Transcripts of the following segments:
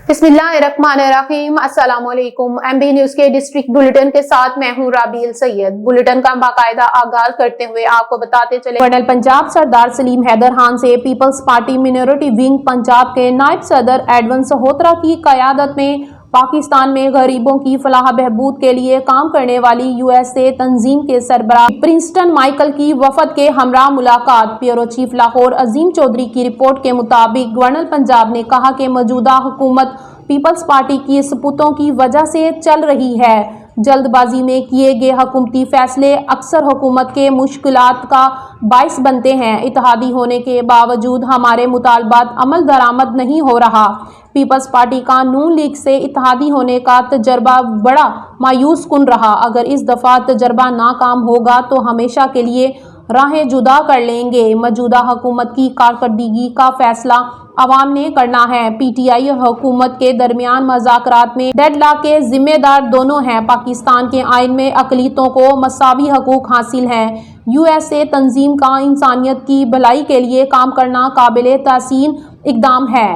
बिस्मिल्लाहिर्रहमानिर्रहीम। अस्सलाम वालेकुम। MB न्यूज के डिस्ट्रिक्ट बुलेटिन के साथ मैं हूं राबील सैयद। बुलेटिन का बाकायदा आगाज करते हुए आपको बताते चले, कर्नल पंजाब सरदार सलीम हैदर खान से पीपल्स पार्टी मिनोरिटी विंग पंजाब के नायब सदर एडवन सहोत्रा की क़यादत में पाकिस्तान में गरीबों की फलाह बहबूद के लिए काम करने वाली USA तंजीम के सरबराह प्रिंसटन माइकल की वफद के हमरा मुलाकात। ब्यूरो चीफ लाहौर अजीम चौधरी की रिपोर्ट के मुताबिक गवर्नर पंजाब ने कहा कि मौजूदा हुकूमत पीपल्स पार्टी की सपूतों की वजह से चल रही है। जल्दबाजी में किए गए हुकूमती फैसले अक्सर हुकूमत के मुश्किलात का बाइस बनते हैं। इत्तेहादी होने के बावजूद हमारे मुतालबात अमल दरामद नहीं हो रहा। पीपल्स पार्टी का नून लीग से इत्तेहादी होने का तजर्बा बड़ा मायूस कुन रहा। अगर इस दफ़ा तजर्बा नाकाम होगा तो हमेशा के लिए राहें जुदा कर लेंगे। मौजूदा हुकूमत की कारकर्दगी का फैसला अवाम ने करना है। PTI और हुकूमत के दरमियान मज़ाकरात में डेडलॉक के जिम्मेदार दोनों हैं। पाकिस्तान के आइन में अक़लियतों को मसावी हकूक़ हासिल हैं। USA तंजीम का इंसानियत की भलाई के लिए काम करना काबिल तहसीन इक़दाम है।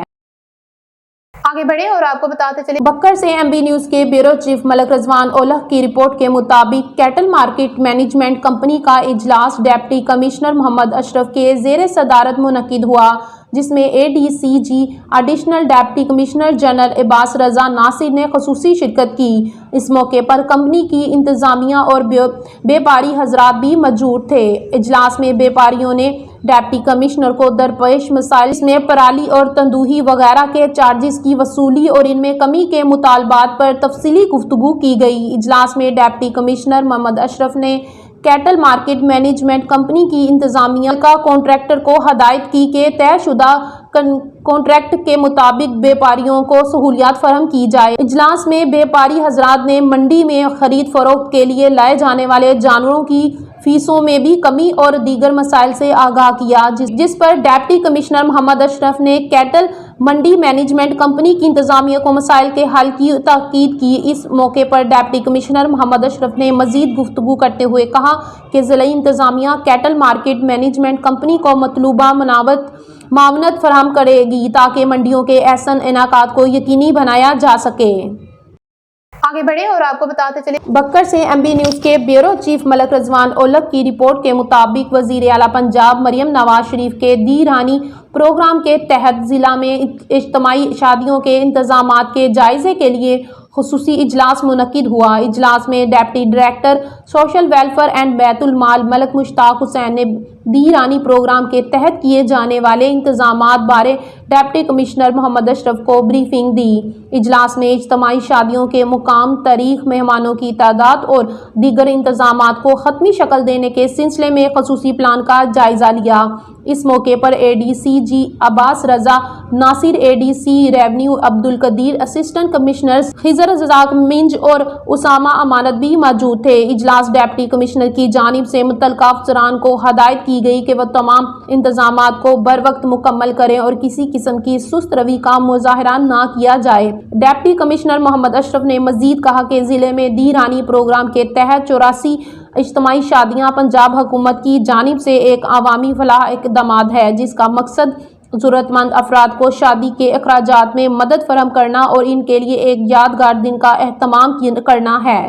आगे बढ़े और आपको बताते चले, बक्कर से MB न्यूज के ब्यूरो चीफ मलक रजवान ओलह की रिपोर्ट के मुताबिक कैटल मार्केट मैनेजमेंट कंपनी का इजलास डिप्टी कमिश्नर मोहम्मद अशरफ के ज़ेर सदारत मुनक्किद हुआ, जिसमें ADCG additional deputy commissioner general Abbas Raza Nasir ने खसूसी शिरकत की। इस मौके पर कंपनी की इंतजामिया और व्यापारी हजरात भी मौजूद थे। इजलास में व्यापारियों ने डिप्टी कमिश्नर को दरपेश मसाइल में पराली और तंदूही वगैरह के चार्जेस की वसूली और इनमें कमी के मुतालबात पर तफसीली गुफ्तगू की गई। इजलास में डिप्टी कमिश्नर मोहम्मद अशरफ ने कैटल मार्केट मैनेजमेंट कंपनी की इंतजामिया का कॉन्ट्रैक्टर को हदायत की कि तयशुदा कॉन्ट्रैक्ट के मुताबिक व्यापारियों को सहूलियात फराहम की जाए। इजलास में व्यापारी हजरात ने मंडी में खरीद फरोख्त के लिए लाए जाने वाले जानवरों की फीसों में भी कमी और दीगर मसाइल से आगाह किया, जिस पर डिप्टी कमिश्नर मोहम्मद अशरफ ने कैटल मंडी मैनेजमेंट कंपनी की इंतजामिया को मसाइल के हल की ताकीद की। इस मौके पर डिप्टी कमिश्नर मोहम्मद अशरफ ने मजीद गुफ्तगू करते हुए कहा कि ज़िला इंतजामिया कैटल मार्केट मैनेजमेंट कंपनी को मतलूबा मावनत फराहम करेगी ताकि मंडियों के ऐसन इनाकात को यकीनी बनाया जा सके। आगे बढ़े और आपको बताते चले, बक्कर से MB न्यूज के ब्यूरो चीफ मलक रजवान ओलग की रिपोर्ट के मुताबिक वजीर आला पंजाब मरियम नवाज शरीफ के दी रानी प्रोग्राम के तहत जिला में इज्तिमाई शादियों के इंतजामात के जायजे के लिए खुसूसी इजलास मुनक्किद हुआ। इजलास में deputy director social welfare and बैतुल माल मलक मुश्ताक हुसैन ने दी रानी प्रोग्राम के तहत किए जाने वाले इंतजामात बारे डिप्टी कमिश्नर मोहम्मद अशरफ को ब्रीफिंग दी। इजलास में इज्तिमाई शादियों के मुकाम, तारीख, मेहमानों की तादाद और दीगर इंतजामात को ख़त्मी शक्ल देने के सिलसिले में खसूसी प्लान का जायजा लिया। इस मौके पर ADCG Abbas Raza Nasir, ADC revenue Abdul Qadeer, assistant commissioner Khizar Razzaq मिंज और उसामा अमानत भी मौजूद थे। इजलास डिप्टी कमिश्नर की जानिब से मुतल्लिका अफसरान को हदायत की गई कि वह तमाम इंतजामात को बर वक्त मुकम्मल करें और किसी किस्म की सुस्त रवि का मुजाहरा ना किया जाए। डिप्टी कमिश्नर मोहम्मद अशरफ ने मजीद कहा कि जिले में दी रानी प्रोग्राम के तहत 84 इज्तिमाई शादियाँ पंजाब हुकूमत की जानिब से एक अवामी फलाह इक़दाम है, जिसका मकसद ज़रूरतमंद अफराद को शादी के अखराजात में मदद फराहम करना और इनके लिए एक यादगार दिन का एहतमाम करना है।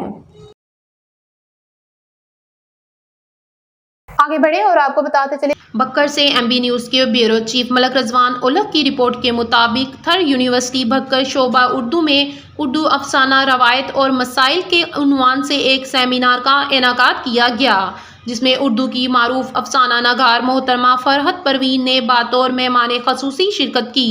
आगे बढ़े और आपको बताते चले, बक्कर से MB न्यूज़ के ब्यूरो चीफ मलक रजवान ओलग की रिपोर्ट के मुताबिक थर यूनिवर्सिटी बक्कर शोबा उर्दू में उर्दू अफसाना रवायत और मसाइल के उन्वान से एक सेमिनार का इनेकाद किया गया, जिसमें उर्दू की मारूफ अफसाना नगार मोहतरमा फरहत परवीन ने बतौर मेहमान खसूसी शिरकत की।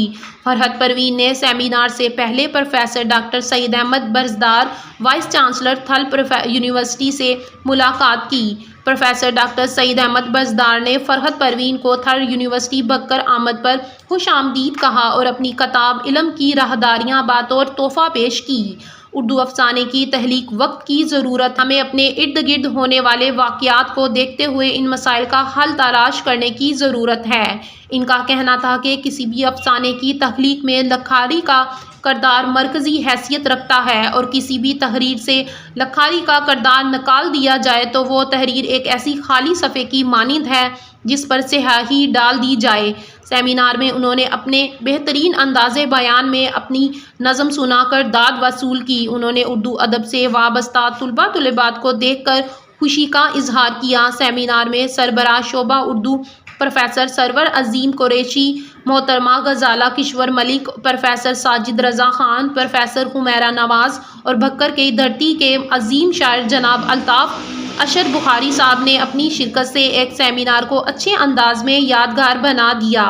फरहत परवीन ने सेमिनार से पहले professor doctor Saeed Ahmed Barzdar, vice chancellor Thal university से मुलाकात की। प्रोफेसर डॉक्टर सईद अहमद बरजदार ने फरहत परवीन को थर यूनिवर्सिटी बक्कर आमद पर खुश आमदीद कहा और अपनी किताब इल्म की राहदारियाँ बतौर तोहफा पेश की। उर्दू अफसाने की तहलीक वक्त की ज़रूरत, हमें अपने इर्द गिर्द होने वाले वाक़यात को देखते हुए इन मसाइल का हल तलाश करने की ज़रूरत है। इनका कहना था कि किसी भी अफसाने की तख्लीक में लखारी का کردار مرکزی حیثیت رکھتا ہے اور کسی بھی تحریر سے لکھاری کا کردار نکال دیا جائے تو وہ تحریر ایک ایسی خالی صفحے کی مانند ہے جس پر سیاہی ڈال دی جائے۔ سیمینار میں انہوں نے اپنے بہترین انداز بیان میں اپنی نظم سنا کر داد وصول کی۔ انہوں نے اردو ادب سے وابستہ طلباء طالبات کو دیکھ کر خوشی کا اظہار کیا۔ سیمینار میں سربراہ شعبہ اردو پروفیسر سرور عظیم قریشی، محترمہ غزالہ کشور ملک، پروفیسر ساجد رضا خان، پروفیسر حمیرہ نواز اور بھکر کی دھرتی کے عظیم شاعر جناب الطاف اشر بخاری صاحب نے اپنی شرکت سے ایک سیمینار کو اچھے انداز میں یادگار بنا دیا۔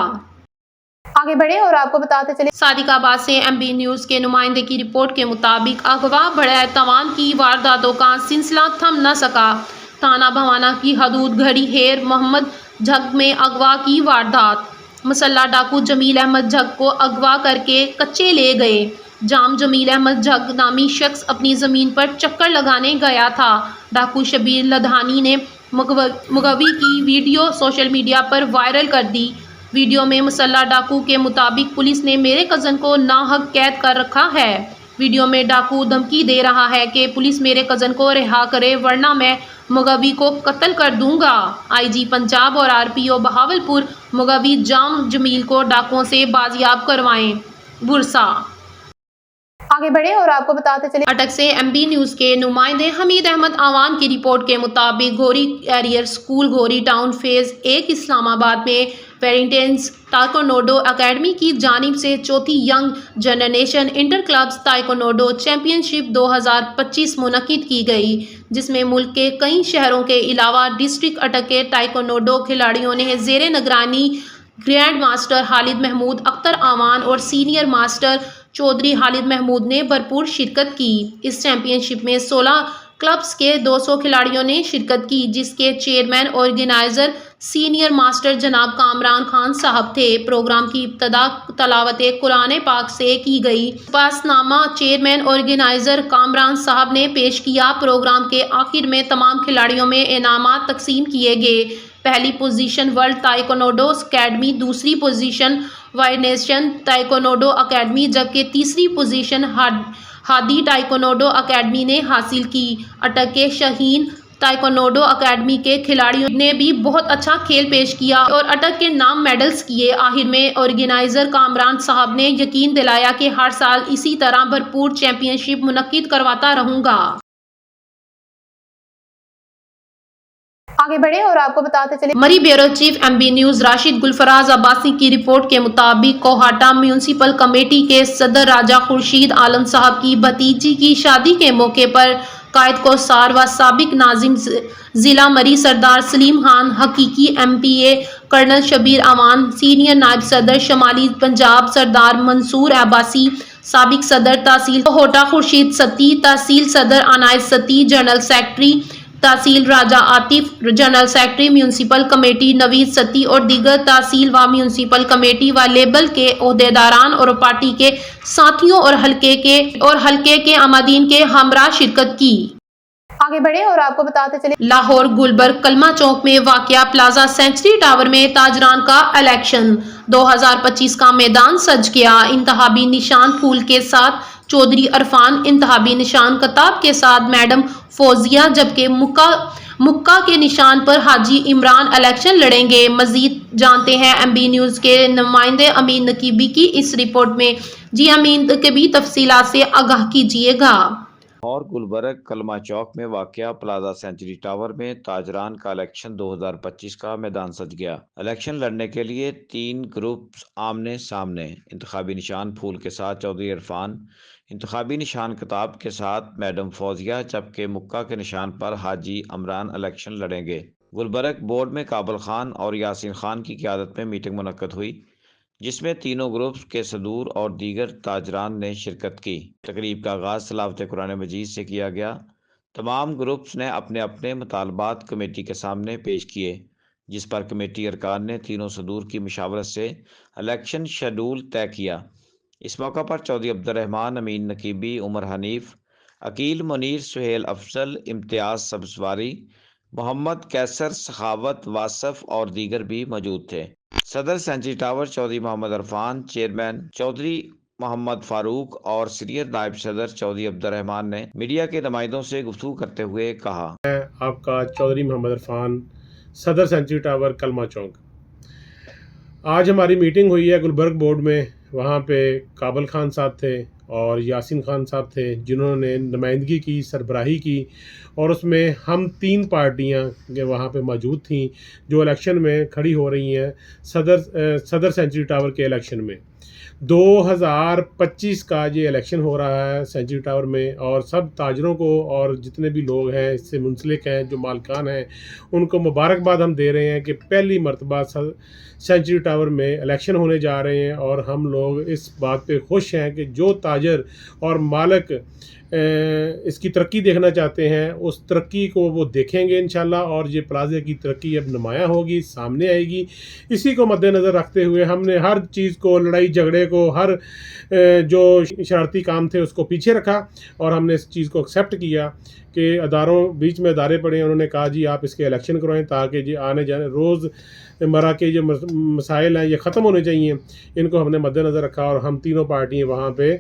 آگے بڑھیں اور آپ کو بتاتے چلیں صادق آباد سے ایم بی نیوز کے نمائندے کی رپورٹ کے مطابق اغوا بڑے توان کی وارداتوں کا سلسلہ تھم نہ سکا۔ تھانہ بھوانہ کی حدود گھڑی ہیر محمد جھگ میں اغوا کی واردات۔ مسلح ڈاکو جمیل احمد جھگ کو اغوا کر کے کچے لے گئے۔ جام جمیل احمد جھگ نامی شخص اپنی زمین پر چکر لگانے گیا تھا۔ ڈاکو شبیر لدھانی نے مغوی کی ویڈیو سوشل میڈیا پر وائرل کر دی۔ ویڈیو میں مسلح ڈاکو کے مطابق پولیس نے میرے کزن کو ناحق قید کر رکھا ہے۔ ویڈیو میں ڈاکو دھمکی دے رہا ہے کہ پولیس میرے کزن کو رہا کرے ورنہ میں مغوی کو قتل کر دوں گا۔ آئی جی پنجاب اور آر پی او بہاولپور مغوی جام جمیل کو ڈاکوؤں سے بازیاب کروائیں۔ بھرسا آگے بڑھیں اور آپ کو بتاتے چلیں اٹک سے ایم بی نیوز کے نمائندے حمید احمد آوان کی رپورٹ کے مطابق Ghauri career school Ghauri town phase 1 Islamabad میں ویلنٹائنز تائکوانڈو اکیڈمی کی جانب سے چوتھی young generation inter clubs taekwondo championship 2025 منعقد کی گئی، جس میں ملک کے کئی شہروں کے علاوہ ڈسٹرکٹ اٹک کے تائکوانڈو کھلاڑیوں نے زیر نگرانی گرینڈ ماسٹر خالد محمود اختر آوان اور سینئر ماسٹر چودھری خالد محمود نے بھرپور شرکت کی۔ اس چیمپئن شپ میں 16 کلبز کے 200 کھلاڑیوں نے شرکت کی، جس کے چیئرمین آرگنائزر سینئر ماسٹر جناب کامران خان صاحب تھے۔ پروگرام کی ابتدا تلاوت قرآن پاک سے کی گئی۔ پاس نامہ چیئرمین آرگنائزر کامران صاحب نے پیش کیا۔ پروگرام کے آخر میں تمام کھلاڑیوں میں انعامات تقسیم کیے گئے۔ پہلی پوزیشن ورلڈ تائکوانڈو اکیڈمی، دوسری پوزیشن وائنیشن تائکوانڈو اکیڈمی جبکہ تیسری پوزیشن ہادی تائکوانڈو اکیڈمی نے حاصل کی۔ اٹک کے شاہین تائکوانڈو اکیڈمی کے کھلاڑیوں نے بھی بہت اچھا کھیل پیش کیا اور اٹک کے نام میڈلز کیے۔ آخر میں آرگنائزر کامران صاحب نے یقین دلایا کہ ہر سال اسی طرح بھرپور چیمپئن شپ منعقد کرواتا رہوں گا۔ آگے بڑھیں اور آپ کو بتاتے چلیں Murree bureau chief M B news Rashid Gulfraz Abbasi کی رپورٹ کے مطابق کوہاٹا میونسپل کمیٹی کے صدر راجہ خورشید عالم صاحب کی بھتیجی کی شادی کے موقع پر قائد کوثار و سابق ناظم ضلع مری سردار سلیم خان، حقیقی M P A colonel Shabbir Aman, senior نائب صدر شمالی پنجاب سردار منصور عباسی، سابق صدر تحصیل کوہاٹا خورشید ستی، تحصیل صدر Inayat Satti, general secretary tehsil Raja Atif, general secretary municipal committee Naveed Satti اور دیگر تحصیل و میونسپل کمیٹی و لیبل کے عہدیداران اور پارٹی کے ساتھیوں اور حلقے کے عامدین کے ہمراہ شرکت کی۔ آگے بڑھیں اور آپ کو بتاتے چلیں لاہور گلبرگ کلمہ چوک میں واقع پلازا سینچری ٹاور میں تاجران کا الیکشن 2025 کا میدان سج گیا۔ انتخابی نشان پھول کے ساتھ چودھری عرفان، انتخابی نشان کتاب کے ساتھ میڈم فوزیہ جبکہ مکہ کے نشان پر حاجی عمران الیکشن لڑیں گے۔ مزید جانتے ہیں ایم بی نیوز کے نمائندے امین نقیبی کی اس رپورٹ میں۔ جی امین نقیبی، تفصیلات سے آگاہ کیجیے گا۔ اور گلبرگ کلمہ چوک میں واقع پلازا سینچری ٹاور میں تاجران کا الیکشن 2025 کا میدان سج گیا۔ الیکشن لڑنے کے لیے 3 گروپس آمنے سامنے۔ انتخابی نشان پھول کے ساتھ چودھری عرفان، انتخابی نشان کتاب کے ساتھ میڈم فوزیہ جبکہ مکہ کے نشان پر حاجی عمران الیکشن لڑیں گے۔ گلبرگ بورڈ میں کابل خان اور یاسین خان کی قیادت میں میٹنگ منعقد ہوئی، جس میں تینوں گروپس کے صدور اور دیگر تاجران نے شرکت کی۔ تقریب کا آغاز تلاوت قرآن مجید سے کیا گیا۔ تمام گروپس نے اپنے اپنے مطالبات کمیٹی کے سامنے پیش کیے، جس پر کمیٹی ارکان نے تینوں صدور کی مشاورت سے الیکشن شیڈول طے کیا۔ اس موقع پر چودھری عبدالرحمان، امین نقیبی، عمر حنیف، عقیل منیر، سہیل افضل، امتیاز سبزواری، محمد کیسر، سخاوت واصف اور دیگر بھی موجود تھے۔ صدر سینچری ٹاور چودھری محمد عرفان، چیئرمین چودھری محمد فاروق اور سینئر نائب صدر چودھری عبد الرحمان نے میڈیا کے نمائندوں سے گفتگو کرتے ہوئے کہا، آپ کا چودھری محمد عرفان، صدر سینچری ٹاور کلمہ چوک۔ آج ہماری میٹنگ ہوئی ہے گلبرگ بورڈ میں، وہاں پہ کابل خان صاحب تھے اور یاسین خان صاحب تھے جنہوں نے نمائندگی کی، سربراہی کی، اور اس میں ہم 3 پارٹیاں وہاں پہ موجود تھیں جو الیکشن میں کھڑی ہو رہی ہیں صدر سینچری ٹاور کے الیکشن میں۔ 2025 کا یہ الیکشن ہو رہا ہے سینچری ٹاور میں، اور سب تاجروں کو اور جتنے بھی لوگ ہیں اس سے منسلک ہیں، جو مالکان ہیں، ان کو مبارکباد ہم دے رہے ہیں کہ پہلی مرتبہ سینچری ٹاور میں الیکشن ہونے جا رہے ہیں، اور ہم لوگ اس بات پہ خوش ہیں کہ جو تاجر اور مالک اس کی ترقی دیکھنا چاہتے ہیں اس ترقی کو وہ دیکھیں گے انشاءاللہ، اور یہ پلازے کی ترقی اب نمایاں ہوگی، سامنے آئے گی۔ اسی کو مد نظر رکھتے ہوئے ہم نے ہر چیز کو، لڑائی جھگڑے کو، ہر جو شرارتی کام تھے اس کو پیچھے رکھا، اور ہم نے اس چیز کو ایکسیپٹ کیا کہ بیچ میں ادارے پڑے ہیں، انہوں نے کہا جی آپ اس کے الیکشن کروائیں تاکہ یہ آنے جانے روز مرہ کے جو مسائل ہیں یہ ختم ہونے چاہیے۔ ان کو ہم نے مد نظر رکھا، اور ہم تینوں پارٹیاں وہاں پہ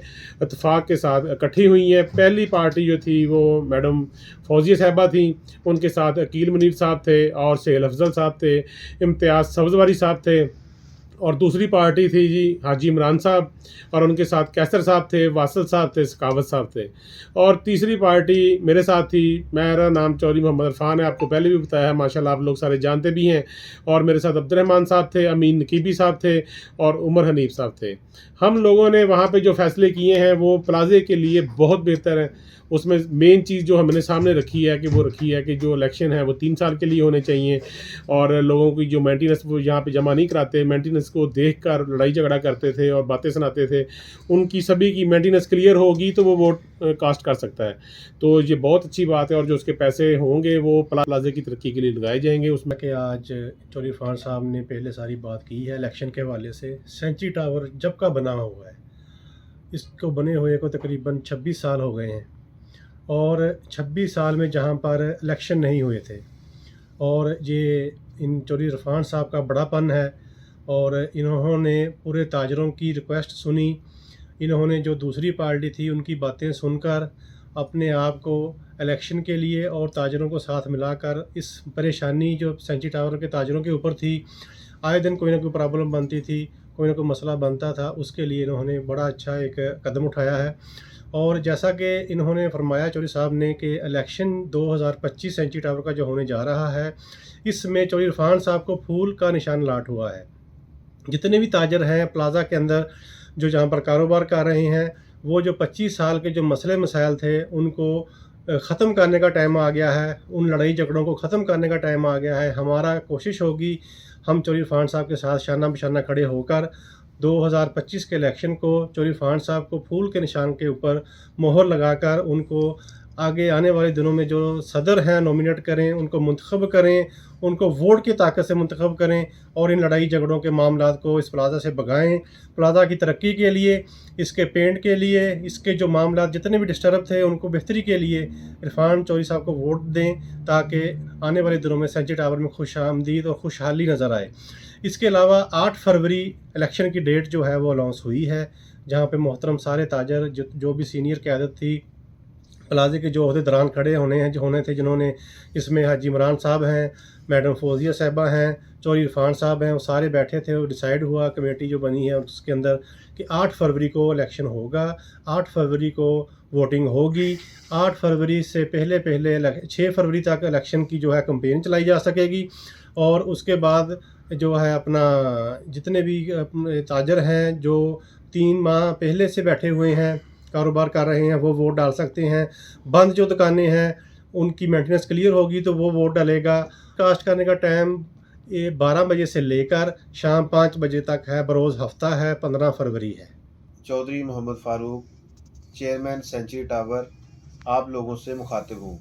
اتفاق کے ساتھ اکٹھی ہوئی ہیں۔ پہلی پارٹی جو تھی وہ میڈم فوزیہ صاحبہ تھیں، ان کے ساتھ عقیل منیر صاحب تھے اور سہیل افضل صاحب تھے، امتیاز سبزواری صاحب تھے، اور دوسری پارٹی تھی جی حاجی عمران صاحب، اور ان کے ساتھ کیسر صاحب تھے، واصل صاحب تھے، سکاوت صاحب تھے، اور تیسری پارٹی میرے ساتھ تھی۔ میرا نام چودھری محمد عرفان ہے، آپ کو پہلے بھی بتایا ہے، ماشاءاللہ آپ لوگ سارے جانتے بھی ہیں، اور میرے ساتھ عبد الرحمان صاحب تھے، امین نقیبی صاحب تھے، اور عمر حنیف صاحب تھے۔ ہم لوگوں نے وہاں پہ جو فیصلے کیے ہیں وہ پلازے کے لیے بہت بہتر ہیں۔ اس میں مین چیز جو ہم نے سامنے رکھی ہے کہ جو الیکشن ہے وہ 3 سال کے لیے ہونے چاہیے، اور لوگوں کی جو مینٹیننس وہ یہاں پہ جمع نہیں کراتے، مینٹیننس کو دیکھ کر لڑائی جھگڑا کرتے تھے اور باتیں سناتے تھے، ان کی سبھی کی مینٹیننس کلیئر ہوگی تو وہ ووٹ کاسٹ کر سکتا ہے۔ تو یہ بہت اچھی بات ہے، اور جو اس کے پیسے ہوں گے وہ پلازے کی ترقی کے لیے لگائے جائیں گے۔ اس میں کہ آج چودھری عرفان صاحب نے پہلے ساری بات کی ہے الیکشن کے حوالے سے۔ سینچری ٹاور جب کا بنا ہوا ہے، اس کو بنے ہوئے کو تقریباً 26 سال ہو گئے ہیں، اور 26 سال میں جہاں پر الیکشن نہیں ہوئے تھے، اور یہ ان چودھری عرفان صاحب کا بڑا پن ہے، اور انہوں نے پورے تاجروں کی ریکویسٹ سنی، انہوں نے جو دوسری پارٹی تھی ان کی باتیں سن کر اپنے آپ کو الیکشن کے لیے اور تاجروں کو ساتھ ملا کر اس پریشانی جو سینچری ٹاور کے تاجروں کے اوپر تھی، آئے دن کوئی نہ کوئی پرابلم بنتی تھی، کوئی نہ کوئی مسئلہ بنتا تھا، اس کے لیے انہوں نے بڑا اچھا ایک قدم اٹھایا ہے۔ اور جیسا کہ انہوں نے فرمایا چودھری صاحب نے کہ الیکشن 2025 سینچری ٹاور کا جو ہونے جا رہا ہے، اس میں چودھری عرفان صاحب کو پھول کا نشان لاٹ ہوا ہے۔ جتنے بھی تاجر ہیں پلازا کے اندر جو جہاں پر کاروبار کر رہے ہیں، وہ جو 25 سال کے جو مسئلے مسائل تھے ان کو ختم کرنے کا ٹائم آ گیا ہے، ان لڑائی جھگڑوں کو ختم کرنے کا ٹائم آ گیا ہے۔ ہمارا کوشش ہوگی ہم چودھری عرفان صاحب کے ساتھ شانہ بشانہ کھڑے ہو کر 2025 کے الیکشن کو چودھری عرفان صاحب کو پھول کے نشان کے اوپر مہر لگا کر ان کو آگے آنے والے دنوں میں جو صدر ہیں نومینیٹ کریں، ان کو منتخب کریں، ان کو ووٹ کی طاقت سے منتخب کریں، اور ان لڑائی جھگڑوں کے معاملات کو اس پلازا سے بگائیں۔ پلازا کی ترقی کے لیے، اس کے پینٹ کے لیے، اس کے جو معاملات جتنے بھی ڈسٹرب تھے ان کو بہتری کے لیے عرفان چودھری صاحب کو ووٹ دیں، تاکہ آنے والے دنوں میں سینچری ٹاور میں خوش آمدید اور خوشحالی نظر آئے۔ اس کے علاوہ 8 فروری الیکشن کی ڈیٹ جو ہے وہ اناؤنس ہوئی ہے، جہاں پہ محترم سارے تاجر جو بھی سینئر قیادت تھی پلازے کے جو عہدیداران کھڑے ہونے تھے، جنہوں نے اس میں حاجی عمران صاحب ہیں، میڈم فوزیہ صاحبہ ہیں، چودھری عرفان صاحب ہیں، وہ سارے بیٹھے تھے، وہ ڈیسائیڈ ہوا کمیٹی جو بنی ہے اس کے اندر کہ 8 فروری کو الیکشن ہوگا، 8 فروری کو ووٹنگ ہوگی، 8 فروری سے پہلے 6 فروری تک الیکشن کی جو ہے کمپین چلائی جا سکے گی، اور اس کے بعد جو ہے اپنا جتنے بھی تاجر ہیں جو 3 ماہ پہلے سے بیٹھے ہوئے ہیں کاروبار کر رہے ہیں وہ ووٹ ڈال سکتے ہیں۔ بند جو دکانیں ہیں ان کی مینٹیننس کلیئر ہوگی تو وہ ووٹ ڈالے گا۔ کاسٹ کرنے کا ٹائم 12 بجے سے لے کر شام 5 بجے تک ہے، بروز ہفتہ ہے، 15 فروری ہے۔ چودھری محمد فاروق، چیئرمین سینچری ٹاور، آپ لوگوں سے مخاطب ہوں۔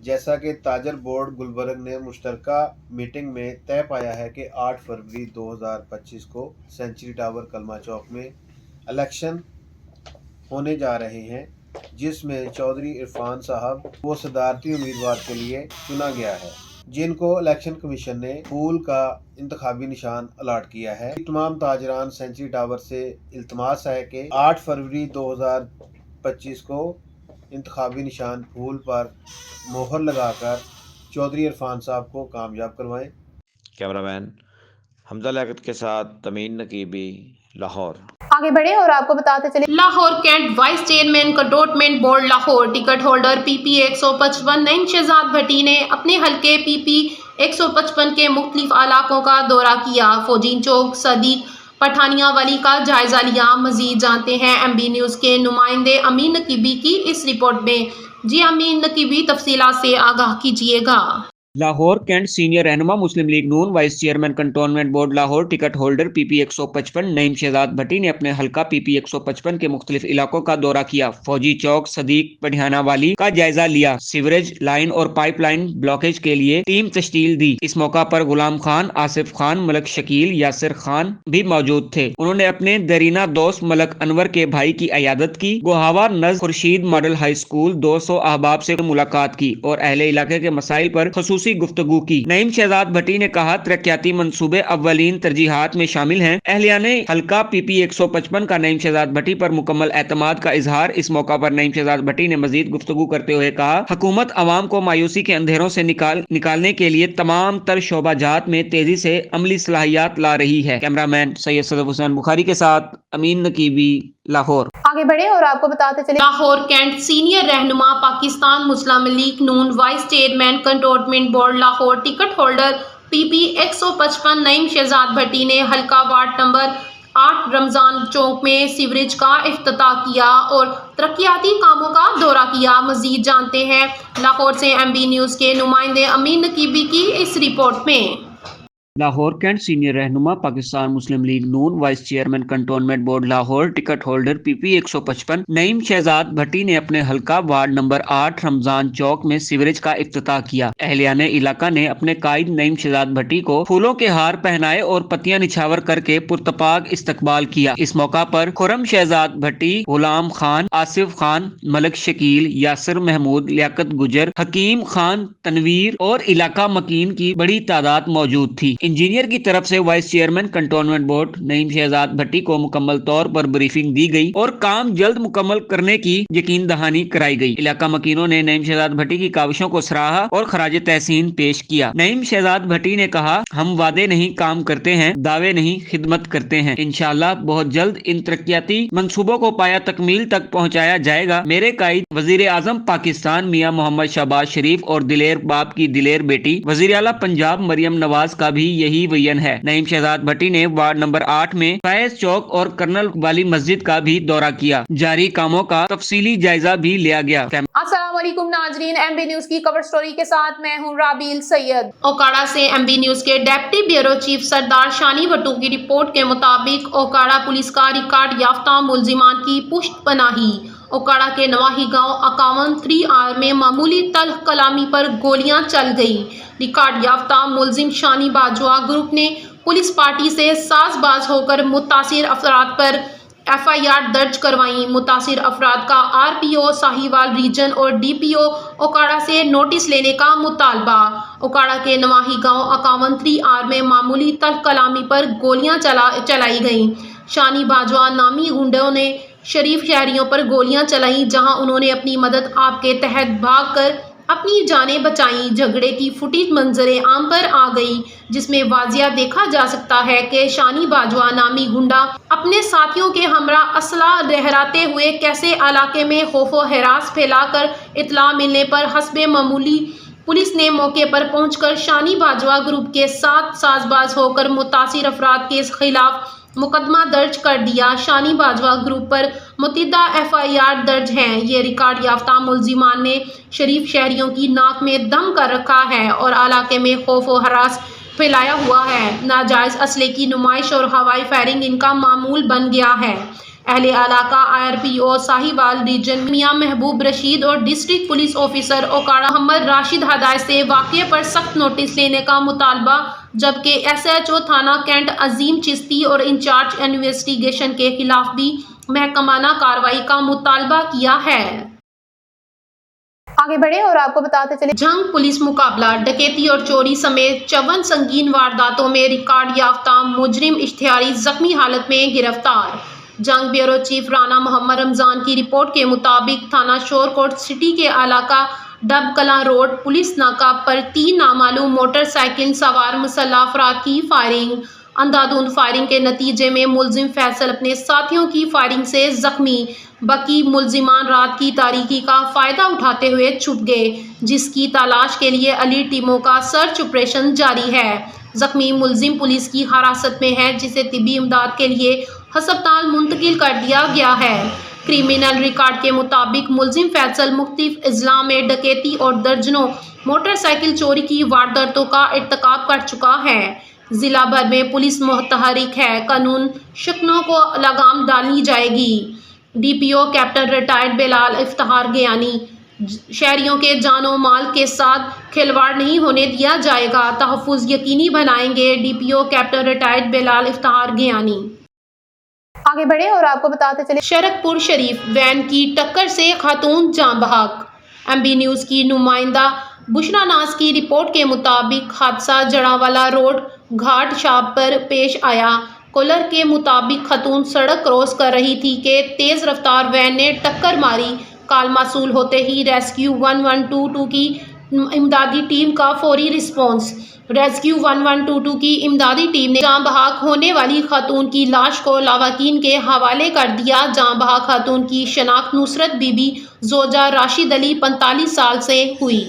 جیسا کہ تاجر بورڈ گلبرگ نے مشترکہ میٹنگ میں طے پایا ہے کہ 8 فروری 2025 کو سینچری ٹاور کلمہ چوک میں الیکشن ہونے جا رہے ہیں، جس میں چودھری عرفان صاحب کو صدارتی امیدوار کے لیے چنا گیا ہے۔ जिनको इलेक्शन कमीशन ने फूल का इंतखाबी निशान अलाट किया है। तमाम ताजरान सेंचुरी टावर से इल्तमास है कि 8 फरवरी 2025 को इंतखाबी निशान फूल पर मोहर लगाकर चौधरी इरफान साहब को कामयाब करवाएं। कैमरामैन हमजा लियाकत के साथ तमीन नकीबी, लाहौर। आगे बढ़े और आपको बताते चले, Lahore cantt vice chairman cantonment board Lahore ticket holder PP 155 Naeem Shahzad Bhatti ने अपने हल्के PP 155 के मुख्तलिफ इलाकों का दौरा किया। फौजीन चौक सदीक पठानिया वाली का जायजा लिया। मजीद जानते हैं MB न्यूज़ के नुमाइंदे अमीन नकीबी की इस रिपोर्ट में। जी अमीन नकीबी तफसीलात से आगाह कीजिएगा। लाहौर कैंट सीनियर रहनुमा Muslim League Noon vice chairman cantonment board Lahore ticket holder PP 155 Naeem Shahzad Bhatti ने अपने हल्का PP 155 के मुख्तलिफ इलाकों का दौरा किया। फौजी चौक सदीक पढ़ियाना वाली का जायजा लिया। सीवरेज लाइन और पाइपलाइन ब्लॉकेज के लिए टीम तश्कील दी। इस मौका पर गुलाम खान, आसिफ खान, मलक शकील, यासिर खान भी मौजूद थे। उन्होंने अपने दरीना दोस्त मलक अनवर के भाई की अयादत की। गोहावा नज़ खुर्शीद मॉडल हाई स्कूल 200 अहबाब से मुलाकात की और अहले इलाके के मसाइल पर खसूसी गुफ्तगू की। नईम शहजाद भट्टी ने कहा, तरक्याती मंसूबे अव्वलीन तरजीहात में शामिल हैं। अहलियाने हल्का PP 155 का नईम शहजाद भट्टी पर मुकम्मल एतमाद का इजहार। इस मौका पर नईम शहजाद भट्टी ने मजीद गुफ्तगू करते हुए कहा, हुकूमत अवाम को मायूसी के अंधेरों से निकालने के लिए तमाम तर शोबाजात में तेजी से अमली सलाहियात ला रही है। कैमरामैन सैयद सदफ हुसैन बुखारी के साथ अमीन नकीबी, लाहौर। आगे बढ़े और आपको बताते चले, लाहौर कैंट सीनियर रहनुमा Pakistan Muslim League Noon vice chairman cantonment board Lahore ticket holder PP 155 Naeem Shahzad Bhatti ने हल्का वार्ड नंबर 8 रमजान चौक में सीवरेज का इफ्तिताह किया और तरक्याती कामों का दौरा किया। मजीद जानते हैं लाहौर से MB न्यूज़ के नुमाइंदे अमीन नकीबी की इस रिपोर्ट में। लाहौर कैंट सीनियर रहनुमा Pakistan Muslim League Noon vice chairman cantonment board Lahore ticket holder PP 155 Naeem Shahzad Bhatti ने अपने हल्का वार्ड नंबर 8 रमजान चौक में सीवरेज का इफ्तिताह किया। अहलियाने इलाका ने अपने कायद नईम शहजाद भट्टी को फूलों के हार पहनाए और पत्तियां निछावर करके पुरतपाक इस्तकबाल किया। इस मौका पर खुरम शहजाद भट्टी, गुलाम खान, आसिफ खान, मलक शकील, यासिर महमूद, लियाकत गुजर, हकीम खान, तनवीर और इलाका मकीन की बड़ी तादाद मौजूद थी। इंजीनियर की तरफ से vice chairman cantonment board Naeem Shahzad Bhatti को मुकम्मल तौर पर ब्रीफिंग दी गई और काम जल्द मुकम्मल करने की यकीन दहानी कराई गई। इलाका मकीनों ने नईम शहजाद भट्टी की काविशों को सराहा और खराज तहसीन पेश किया। नईम शहजाद भट्टी ने कहा, हम वादे नहीं काम करते हैं, दावे नहीं खिदमत करते हैं। इंशाअल्लाह बहुत जल्द इन तरक्याती मंसूबों को पाया तकमील तक पहुँचाया जाएगा। मेरे कायद वजीर आजम पाकिस्तान मियां मोहम्मद शहबाज शरीफ और दिलेर बाप की दिलेर बेटी वजीर आला पंजाब मरियम नवाज का भी यही विजन है। नईम शहजाद भट्टी ने वार्ड नंबर 8 में फैज चौक और कर्नल वाली मस्जिद का भी दौरा किया। जारी कामों का तफसीली जायजा भी लिया गया। अस्सलाम वालेकुम नाजरीन, MB न्यूज़ की कवर स्टोरी के साथ मैं हूं राबील सैयद। ओकाड़ा से MB न्यूज़ के डिप्टी ब्यूरो चीफ सरदार शानी भट्टू की रिपोर्ट के मुताबिक ओकाड़ा पुलिस का रिकॉर्ड याफ्ता मुलजिमान की पुष्ट पनाही। ओकाड़ा के नवाही गांव 51 3R में मामूली तल्ख कलामी पर गोलियां चल गई। रिकॉर्ड याफ्ता मुलजिम शानी बाजवा ग्रुप ने पुलिस पार्टी से साजबाज होकर मुतासिर अफराद पर FIR दर्ज करवाई। मुतासिर अफराद का RPO साहिवाल रीजन और DPO ओकाड़ा से नोटिस लेने का मुतालबा। ओकाड़ा के नवाही गांव 51 3R में मामूली तल्ख कलामी पर गोलियां चलाई गईं। शानी बाजवा नामी गुंडों ने शरीफ शहरियों पर गोलियां चलाई, जहां उन्होंने अपनी मदद आप के तहत भागकर अपनी जानें बचाई। झगड़े की फुटेज मंजरे आम पर आ गई, जिसमें वाजिया देखा जा सकता है कि शानी बाजवा नामी गुंडा अपने साथियों के हमरा असला लहराते हुए कैसे इलाके में खौफो हरास फैलाकर इत्तला मिलने पर हस्बे मामूली पुलिस ने मौके पर पहुंचकर शानी बाजवा ग्रुप के साथ साजबाज होकर मुतासिर अफराद के खिलाफ मुकदमा दर्ज कर दिया। शानी बाजवा ग्रुप पर मुतअद्दिदा FIR दर्ज हैं। ये रिकॉर्ड याफ्ता मुलजिमान ने शरीफ शहरियों की नाक में दम कर रखा है और इलाके में खौफ व हरास फैलाया हुआ है। नाजायज़ असले की नुमाइश और हवाई फायरिंग इनका मामूल बन गया है। अहले इलाका RPO साहिवाल रीजन मियां महबूब रशीद और district police officer Okara Mohammad Rashid Hidayat से वाक़े पर सख्त नोटिस लेने का मुतालबा, जबकि SHO थाना कैंट अजीम चिश्ती और इंचार्ज इन्वेस्टिगेशन के खिलाफ भी महकमाना कार्रवाई का मुतालबा किया है। आगे बढ़े और आपको बताते चले, जंग पुलिस मुकाबला, डकैती और चोरी समेत 54 संगीन वारदातों में रिकॉर्ड याफ्ता मुजरिम इश्तिहारी जख्मी हालत में गिरफ्तार। जंग ब्यूरो चीफ राना मोहम्मद रमजान की रिपोर्ट के मुताबिक थाना शोरकोट सिटी के इलाका डब कलां रोड पुलिस नाका पर 3 नामालूम मोटरसाइकिल सवार मुसल्लह अफराद की फायरिंग। अंधाधुंध फायरिंग के नतीजे में मुलजिम फैसल अपने साथियों की फायरिंग से जख्मी। बाकी मुलजिमान रात की तारीकी का फ़ायदा उठाते हुए छुप गए, जिसकी तलाश के लिए अली टीमों का सर्च ऑपरेशन जारी है। जख्मी मुलजिम पुलिस की हिरासत में है, जिसे तिब्बी इमदाद के लिए हस्पताल मुंतकिल कर दिया गया है। क्रिमिनल रिकॉर्ड के मुताबिक मुलजिम फैसल मुख्तलिफ अजला में डकैती और दर्जनों मोटरसाइकिल चोरी की वारदातों का इर्तिकाब कर चुका है। जिला भर में पुलिस मुतहरिक है, कानून शिकनों को लगाम डाली जाएगी। DPO captain retired Bilal Iftikhar गयानी, शहरियों के जानो माल के साथ खिलवाड़ नहीं होने दिया जाएगा, तहफ़्फ़ुज़ यकीनी बनाएंगे। DPO captain retired Bilal Iftikhar गयानी। आगे बढ़े और आपको बताते चले, शरकपुर शरीफ वैन की टक्कर से खातून जाँ बहक। MB न्यूज़ की नुमाइंदा बुशरा नाज की रिपोर्ट के मुताबिक हादसा जड़ावाला रोड घाट शाह पर पेश आया। कॉलर के मुताबिक खातून सड़क क्रॉस कर रही थी कि तेज़ रफ्तार वैन ने टक्कर मारी। कॉल मौसूल होते ही रेस्क्यू 1122 की इमदादी टीम का फौरी रिस्पॉन्स। रेस्क्यू 1122 की इमदादी टीम ने जाँ बहक होने वाली खातून की लाश को लावाकीन के हवाले कर दिया। जाँ बहक खातून की शनाख्त नुसरत बीबी जोजा राशिद अली 45 साल से हुई।